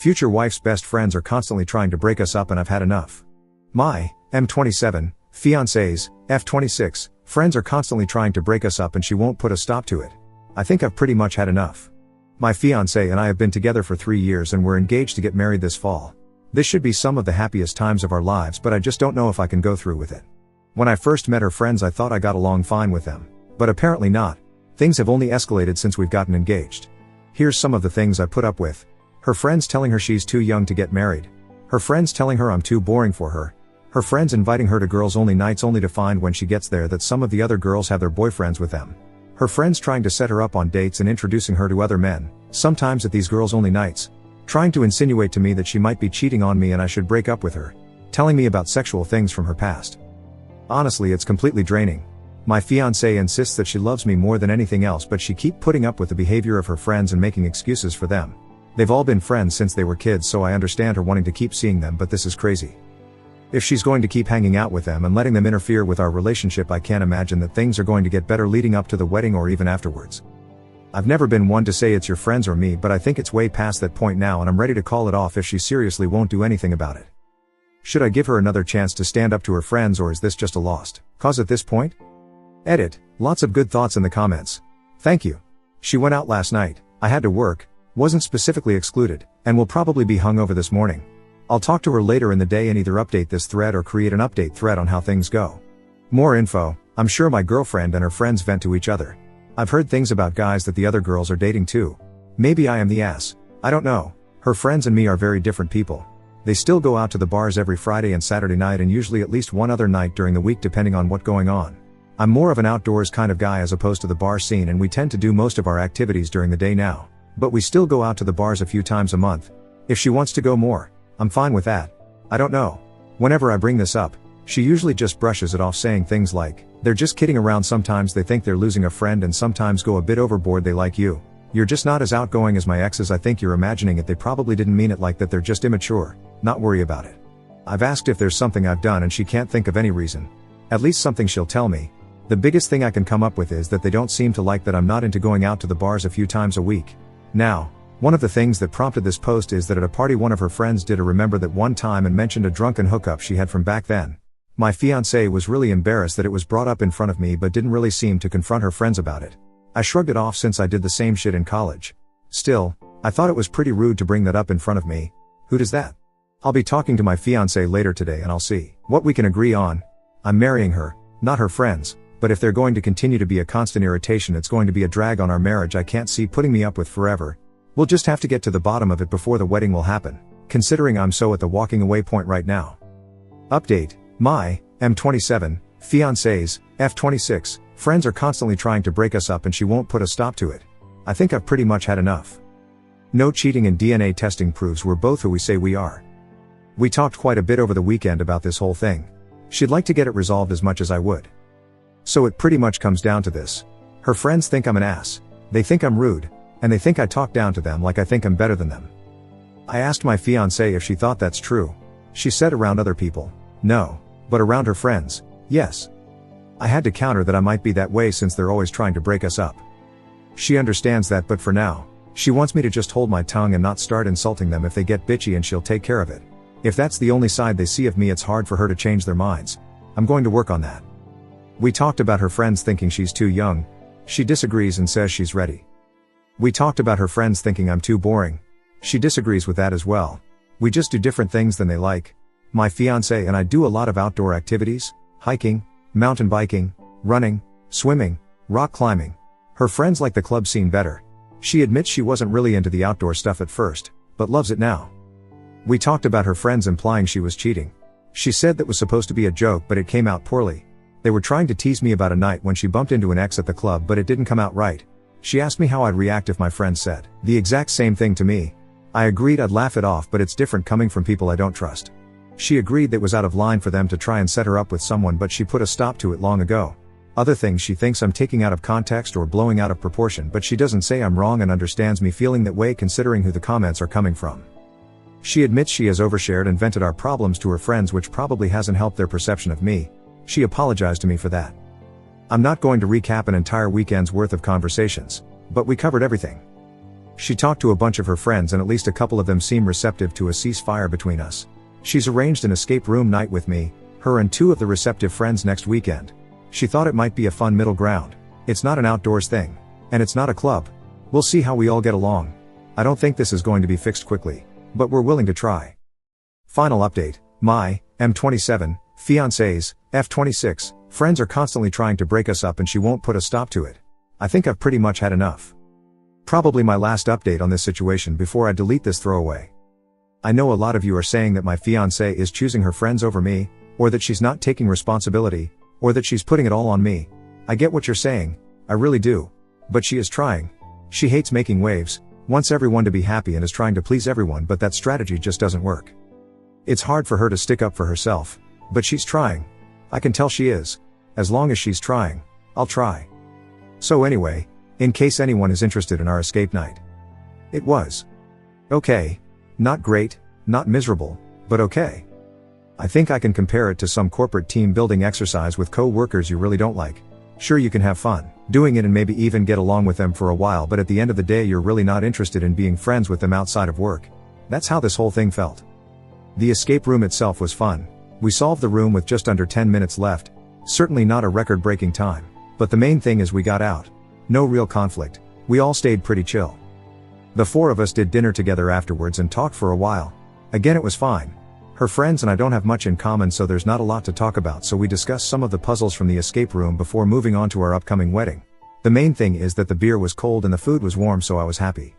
future wife's best friends are constantly trying to break us up and I've had enough. My M27 fiancé's F26 friends are constantly trying to break us up and she won't put a stop to it. I think I've pretty much had enough. My fiancé and I have been together for 3 years and we're engaged to get married this fall. This should be some of the happiest times of our lives, but I just don't know if I can go through with it. When I first met her friends I thought I got along fine with them. But apparently not. Things have only escalated since we've gotten engaged. Here's some of the things I put up with. Her friends telling her she's too young to get married. Her friends telling her I'm too boring for her. Her friends inviting her to girls only nights only to find when she gets there that some of the other girls have their boyfriends with them. Her friends trying to set her up on dates and introducing her to other men, sometimes at these girls only nights. Trying to insinuate to me that she might be cheating on me and I should break up with her. Telling me about sexual things from her past. Honestly, it's completely draining. My fiancé insists that she loves me more than anything else, but she keep putting up with the behavior of her friends and making excuses for them. They've all been friends since they were kids, so I understand her wanting to keep seeing them, but this is crazy. If she's going to keep hanging out with them and letting them interfere with our relationship, I can't imagine that things are going to get better leading up to the wedding or even afterwards. I've never been one to say it's your friends or me, but I think it's way past that point now and I'm ready to call it off if she seriously won't do anything about it. Should I give her another chance to stand up to her friends, or is this just a lost cause at this point? Edit. Lots of good thoughts in the comments. Thank you. She went out last night. I had to work, wasn't specifically excluded, and will probably be hungover this morning. I'll talk to her later in the day and either update this thread or create an update thread on how things go. More info. I'm sure my girlfriend and her friends vent to each other. I've heard things about guys that the other girls are dating too. Maybe I am the ass. I don't know. Her friends and me are very different people. They still go out to the bars every Friday and Saturday night and usually at least one other night during the week depending on what's going on. I'm more of an outdoors kind of guy as opposed to the bar scene, and we tend to do most of our activities during the day now. But we still go out to the bars a few times a month. If she wants to go more, I'm fine with that. I don't know. Whenever I bring this up, she usually just brushes it off saying things like, they're just kidding around, sometimes they think they're losing a friend and sometimes go a bit overboard, they like you. You're just not as outgoing as my exes, I think you're imagining it, they probably didn't mean it like that, they're just immature, not worry about it. I've asked if there's something I've done and she can't think of any reason. At least something she'll tell me. The biggest thing I can come up with is that they don't seem to like that I'm not into going out to the bars a few times a week. Now, one of the things that prompted this post is that at a party one of her friends did a remember that one time and mentioned a drunken hookup she had from back then. My fiancé was really embarrassed that it was brought up in front of me but didn't really seem to confront her friends about it. I shrugged it off since I did the same shit in college. Still, I thought it was pretty rude to bring that up in front of me. Who does that? I'll be talking to my fiancé later today and I'll see what we can agree on. I'm marrying her, not her friends, but if they're going to continue to be a constant irritation, it's going to be a drag on our marriage I can't see putting me up with forever. We'll just have to get to the bottom of it before the wedding will happen, considering I'm so at the walking away point right now. Update. My M27 fiancé's F26 friends are constantly trying to break us up and she won't put a stop to it. I think I've pretty much had enough. No cheating and DNA testing proves we're both who we say we are. We talked quite a bit over the weekend about this whole thing. She'd like to get it resolved as much as I would. So it pretty much comes down to this. Her friends think I'm an ass. They think I'm rude. And they think I talk down to them like I think I'm better than them. I asked my fiancé if she thought that's true. She said around other people, no. But around her friends, yes. I had to counter that I might be that way since they're always trying to break us up. She understands that, but for now, she wants me to just hold my tongue and not start insulting them if they get bitchy, and she'll take care of it. If that's the only side they see of me, it's hard for her to change their minds. I'm going to work on that. We talked about her friends thinking she's too young. She disagrees and says she's ready. We talked about her friends thinking I'm too boring. She disagrees with that as well. We just do different things than they like. My fiancé and I do a lot of outdoor activities, hiking, mountain biking, running, swimming, rock climbing. Her friends like the club scene better. She admits she wasn't really into the outdoor stuff at first, but loves it now. We talked about her friends implying she was cheating. She said that was supposed to be a joke, but it came out poorly. They were trying to tease me about a night when she bumped into an ex at the club, but it didn't come out right. She asked me how I'd react if my friend said the exact same thing to me. I agreed I'd laugh it off, but it's different coming from people I don't trust. She agreed that it was out of line for them to try and set her up with someone, but she put a stop to it long ago. Other things she thinks I'm taking out of context or blowing out of proportion, but she doesn't say I'm wrong and understands me feeling that way considering who the comments are coming from. She admits she has overshared and vented our problems to her friends, which probably hasn't helped their perception of me. She apologized to me for that. I'm not going to recap an entire weekend's worth of conversations, but we covered everything. She talked to a bunch of her friends and at least a couple of them seem receptive to a ceasefire between us. She's arranged an escape room night with me, her and 2 of the receptive friends next weekend. She thought it might be a fun middle ground. It's not an outdoors thing. And it's not a club. We'll see how we all get along. I don't think this is going to be fixed quickly. But we're willing to try. Final update. My M27 fiancé's F26 friends are constantly trying to break us up and she won't put a stop to it. I think I've pretty much had enough. Probably my last update on this situation before I delete this throwaway. I know a lot of you are saying that my fiancé is choosing her friends over me, or that she's not taking responsibility, or that she's putting it all on me. I get what you're saying, I really do. But she is trying. She hates making waves, wants everyone to be happy and is trying to please everyone, but that strategy just doesn't work. It's hard for her to stick up for herself, but she's trying. I can tell she is. As long as she's trying, I'll try. So anyway, in case anyone is interested in our escape night. It was okay. Not great, not miserable, but okay. I think I can compare it to some corporate team building exercise with co-workers you really don't like. Sure, you can have fun doing it and maybe even get along with them for a while, but at the end of the day you're really not interested in being friends with them outside of work. That's how this whole thing felt. The escape room itself was fun. We solved the room with just under 10 minutes left. Certainly not a record-breaking time. But the main thing is we got out. No real conflict. We all stayed pretty chill. The 4 of us did dinner together afterwards and talked for a while. Again, it was fine. Her friends and I don't have much in common, so there's not a lot to talk about, so we discussed some of the puzzles from the escape room before moving on to our upcoming wedding. The main thing is that the beer was cold and the food was warm, so I was happy.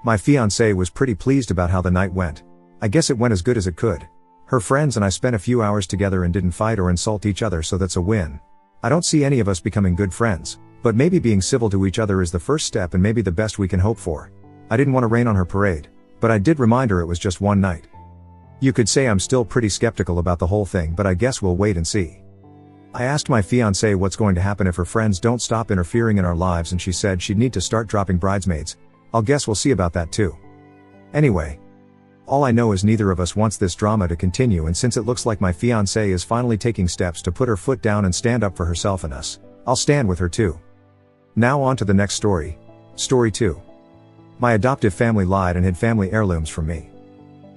My fiancée was pretty pleased about how the night went. I guess it went as good as it could. Her friends and I spent a few hours together and didn't fight or insult each other, so that's a win. I don't see any of us becoming good friends, but maybe being civil to each other is the first step and maybe the best we can hope for. I didn't want to rain on her parade, but I did remind her it was just one night. You could say I'm still pretty skeptical about the whole thing, but I guess we'll wait and see. I asked my fiancée what's going to happen if her friends don't stop interfering in our lives, and she said she'd need to start dropping bridesmaids. I'll guess we'll see about that too. Anyway. All I know is neither of us wants this drama to continue, and since it looks like my fiancée is finally taking steps to put her foot down and stand up for herself and us, I'll stand with her too. Now on to the next story. Story 2. My adoptive family lied and hid family heirlooms from me.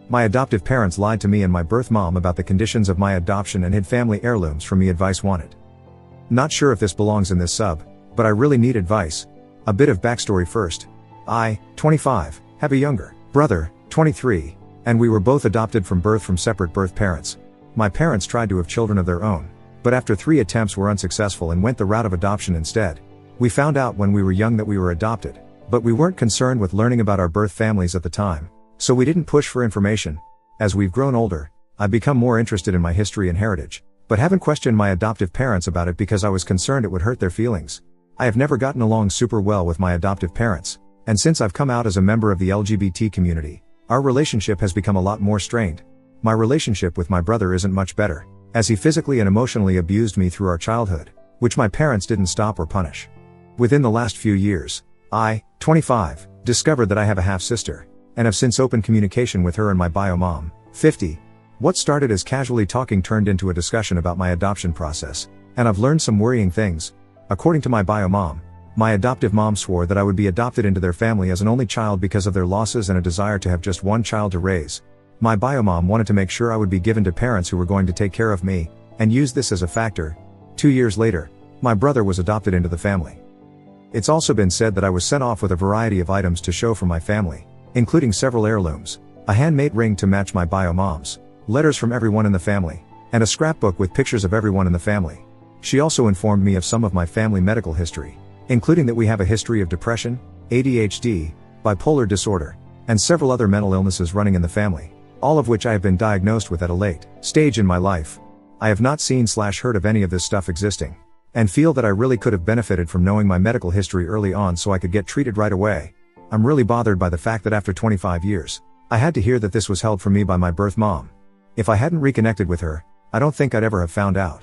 My adoptive parents lied to me and my birth mom about the conditions of my adoption and hid family heirlooms from me. Advice wanted. Not sure if this belongs in this sub, but I really need advice. A bit of backstory first. I, 25, have a younger brother, 23. And we were both adopted from birth from separate birth parents. My parents tried to have children of their own, but after 3 attempts were unsuccessful and went the route of adoption instead. We found out when we were young that we were adopted, but we weren't concerned with learning about our birth families at the time, so we didn't push for information. As we've grown older, I've become more interested in my history and heritage, but haven't questioned my adoptive parents about it because I was concerned it would hurt their feelings. I have never gotten along super well with my adoptive parents, and since I've come out as a member of the LGBT community, our relationship has become a lot more strained. My relationship with my brother isn't much better, as he physically and emotionally abused me through our childhood, which my parents didn't stop or punish. Within the last few years, I, 25, discovered that I have a half-sister, and have since opened communication with her and my bio mom, 50. What started as casually talking turned into a discussion about my adoption process, and I've learned some worrying things. According to my bio mom, my adoptive mom swore that I would be adopted into their family as an only child because of their losses and a desire to have just one child to raise. My bio mom wanted to make sure I would be given to parents who were going to take care of me, and used this as a factor. 2 years later, my brother was adopted into the family. It's also been said that I was sent off with a variety of items to show from my family, including several heirlooms, a handmade ring to match my bio mom's, letters from everyone in the family, and a scrapbook with pictures of everyone in the family. She also informed me of some of my family medical history, including that we have a history of depression, ADHD, bipolar disorder, and several other mental illnesses running in the family, all of which I have been diagnosed with at a late stage in my life. I have not seen/heard of any of this stuff existing, and feel that I really could have benefited from knowing my medical history early on so I could get treated right away. I'm really bothered by the fact that after 25 years, I had to hear that this was held from me by my birth mom. If I hadn't reconnected with her, I don't think I'd ever have found out.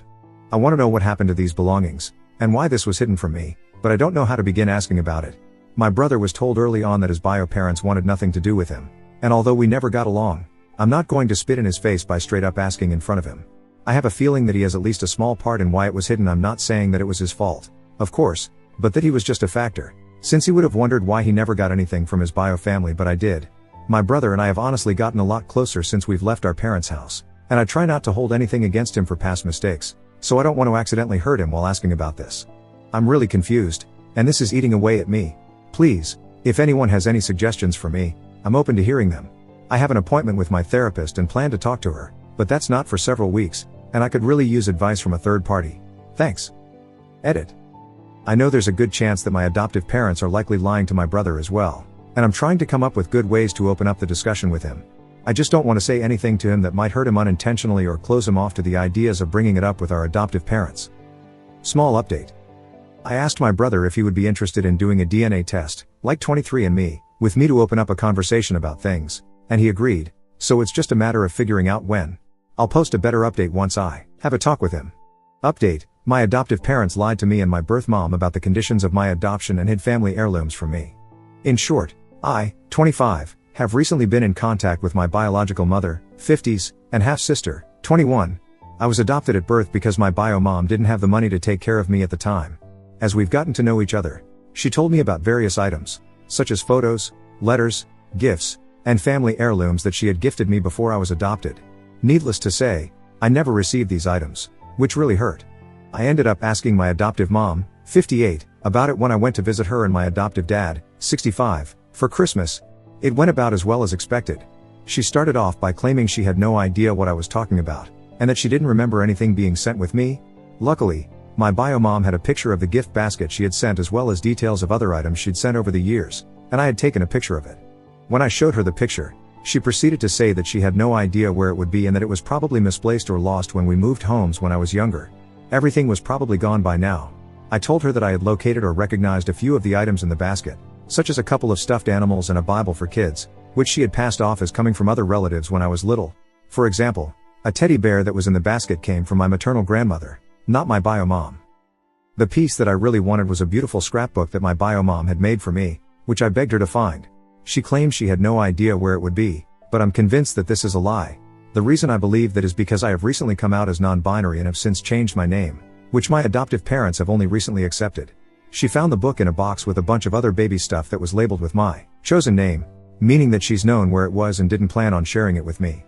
I want to know what happened to these belongings, and why this was hidden from me, but I don't know how to begin asking about it. My brother was told early on that his bio parents wanted nothing to do with him, and although we never got along, I'm not going to spit in his face by straight up asking in front of him. I have a feeling that he has at least a small part in why it was hidden. I'm not saying that it was his fault, of course, but that he was just a factor, Since he would have wondered why he never got anything from his bio family, but I did. My brother and I have honestly gotten a lot closer since we've left our parents' house, and I try not to hold anything against him for past mistakes, so I don't want to accidentally hurt him while asking about this. I'm really confused, and this is eating away at me. Please, if anyone has any suggestions for me, I'm open to hearing them. I have an appointment with my therapist and plan to talk to her, but that's not for several weeks, and I could really use advice from a third party. Thanks. Edit. I know there's a good chance that my adoptive parents are likely lying to my brother as well, and I'm trying to come up with good ways to open up the discussion with him. I just don't want to say anything to him that might hurt him unintentionally or close him off to the ideas of bringing it up with our adoptive parents. Small update. I asked my brother if he would be interested in doing a DNA test, like 23andMe, with me to open up a conversation about things, and he agreed, so it's just a matter of figuring out when. I'll post a better update once I have a talk with him. Update: my adoptive parents lied to me and my birth mom about the conditions of my adoption and hid family heirlooms from me. In short, I, 25, have recently been in contact with my biological mother, 50s, and half-sister, 21. I was adopted at birth because my bio mom didn't have the money to take care of me at the time. As we've gotten to know each other, she told me about various items, such as photos, letters, gifts, and family heirlooms that she had gifted me before I was adopted. Needless to say, I never received these items, which really hurt. I ended up asking my adoptive mom, 58, about it when I went to visit her and my adoptive dad, 65, for Christmas. It went about as well as expected. She started off by claiming she had no idea what I was talking about, and that she didn't remember anything being sent with me. Luckily, my bio mom had a picture of the gift basket she had sent as well as details of other items she'd sent over the years, and I had taken a picture of it. When I showed her the picture, she proceeded to say that she had no idea where it would be and that it was probably misplaced or lost when we moved homes when I was younger. Everything was probably gone by now. I told her that I had located or recognized a few of the items in the basket, such as a couple of stuffed animals and a Bible for kids, which she had passed off as coming from other relatives when I was little. For example, a teddy bear that was in the basket came from my maternal grandmother, not my bio mom. The piece that I really wanted was a beautiful scrapbook that my bio mom had made for me, which I begged her to find. She claimed she had no idea where it would be, but I'm convinced that this is a lie. The reason I believe that is because I have recently come out as non-binary and have since changed my name, which my adoptive parents have only recently accepted. She found the book in a box with a bunch of other baby stuff that was labeled with my chosen name, meaning that she's known where it was and didn't plan on sharing it with me.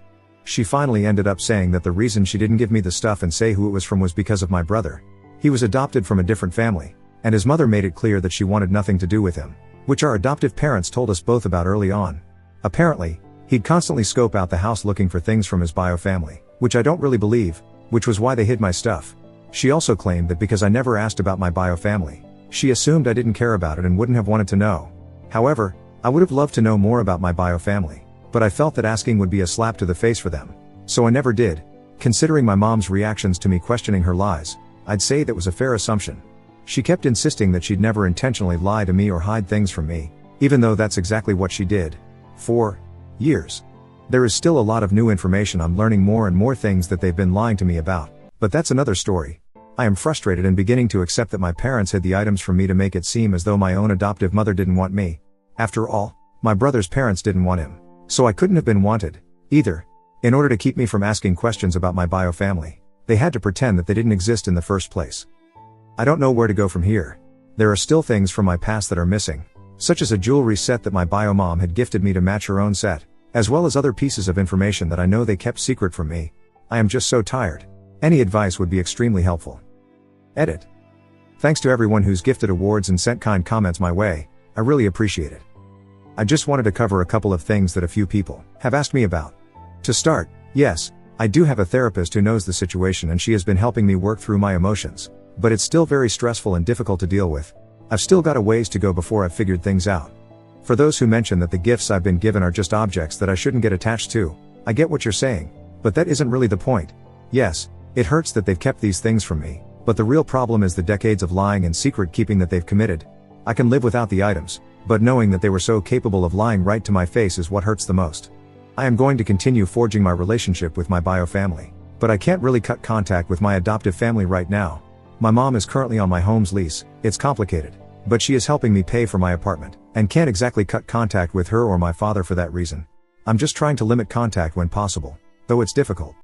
She finally ended up saying that the reason she didn't give me the stuff and say who it was from was because of my brother. He was adopted from a different family, and his mother made it clear that she wanted nothing to do with him, which our adoptive parents told us both about early on. Apparently, he'd constantly scope out the house looking for things from his bio family, which I don't really believe, which was why they hid my stuff. She also claimed that because I never asked about my bio family, she assumed I didn't care about it and wouldn't have wanted to know. However, I would have loved to know more about my bio family, but I felt that asking would be a slap to the face for them, so I never did. Considering my mom's reactions to me questioning her lies, I'd say that was a fair assumption. She kept insisting that she'd never intentionally lie to me or hide things from me, even though that's exactly what she did. 4 years. There is still a lot of new information. I'm learning more and more things that they've been lying to me about, but that's another story. I am frustrated and beginning to accept that my parents hid the items from me to make it seem as though my own adoptive mother didn't want me. After all, my brother's parents didn't want him, so I couldn't have been wanted, either. In order to keep me from asking questions about my bio family, they had to pretend that they didn't exist in the first place. I don't know where to go from here. There are still things from my past that are missing, such as a jewelry set that my bio mom had gifted me to match her own set, as well as other pieces of information that I know they kept secret from me. I am just so tired. Any advice would be extremely helpful. Edit. Thanks to everyone who's gifted awards and sent kind comments my way, I really appreciate it. I just wanted to cover a couple of things that a few people have asked me about. To start, yes, I do have a therapist who knows the situation and she has been helping me work through my emotions, but it's still very stressful and difficult to deal with. I've still got a ways to go before I've figured things out. For those who mention that the gifts I've been given are just objects that I shouldn't get attached to, I get what you're saying, but that isn't really the point. Yes, it hurts that they've kept these things from me, but the real problem is the decades of lying and secret keeping that they've committed. I can live without the items, but knowing that they were so capable of lying right to my face is what hurts the most. I am going to continue forging my relationship with my bio family, but I can't really cut contact with my adoptive family right now. My mom is currently on my home's lease. It's complicated, but she is helping me pay for my apartment, and can't exactly cut contact with her or my father for that reason. I'm just trying to limit contact when possible, though it's difficult.